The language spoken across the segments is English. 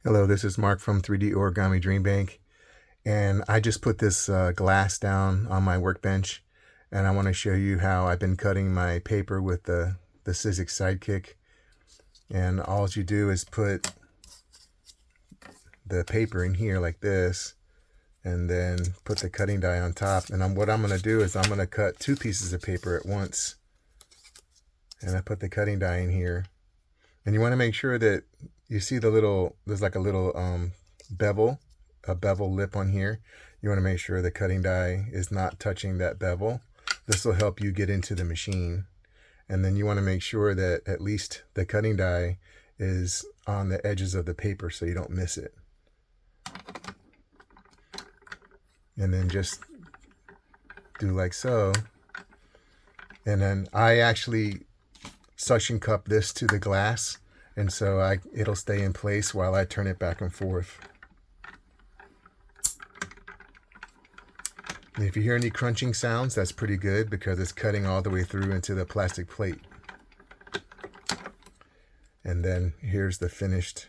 Hello, this is Mark from 3D Origami Dream Bank, and I just put this glass down on my workbench, and I want to show you how I've been cutting my paper with the Sizzix sidekick. And all you do is put the paper in here like this, and then put the cutting die on top. And what I'm going to do is I'm going to cut two pieces of paper at once, and I put the cutting die in here. And you want to make sure that you see there's like a little bevel, a bevel lip on here. You want to make sure the cutting die is not touching that bevel. This will help you get into the machine. And then you want to make sure that at least the cutting die is on the edges of the paper so you don't miss it. And then just do like so. And then I actually suction cup this to the glass, and so it'll stay in place while I turn it back and forth. And if you hear any crunching sounds, that's pretty good because it's cutting all the way through into the plastic plate. And then here's the finished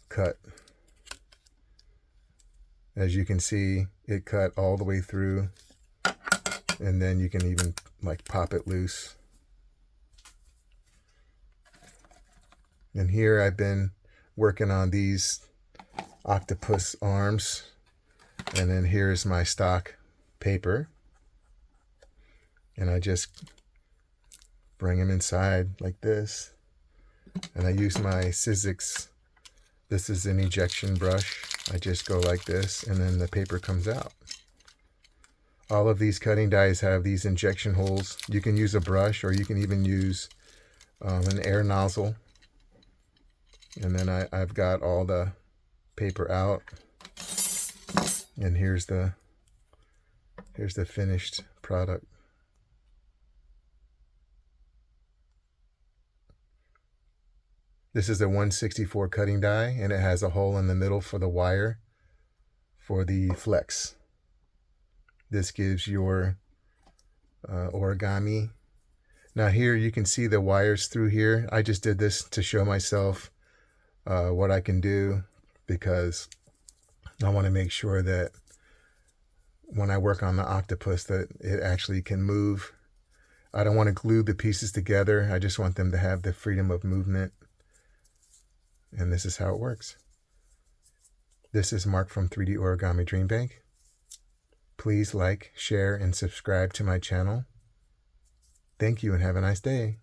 cut. As you can see, it cut all the way through, and then you can even like pop it loose. And here I've been working on these octopus arms. And then here's my stock paper. And I just bring them inside like this. And I use my Sizzix. This is an ejection brush. I just go like this, and then the paper comes out. All of these cutting dies have these injection holes. You can use a brush, or you can even use an air nozzle. And then I've got all the paper out, and here's the finished product. This is a 1/64 cutting die, and it has a hole in the middle for the wire for the flex. This gives your origami. Now here you can see the wires through here. I just did this to show myself what I can do, because I want to make sure that when I work on the octopus that it actually can move. I don't want to glue the pieces together. I just want them to have the freedom of movement. And this is how it works. This is Mark from 3D Origami Dream Bank. Please like, share, and subscribe to my channel. Thank you and have a nice day.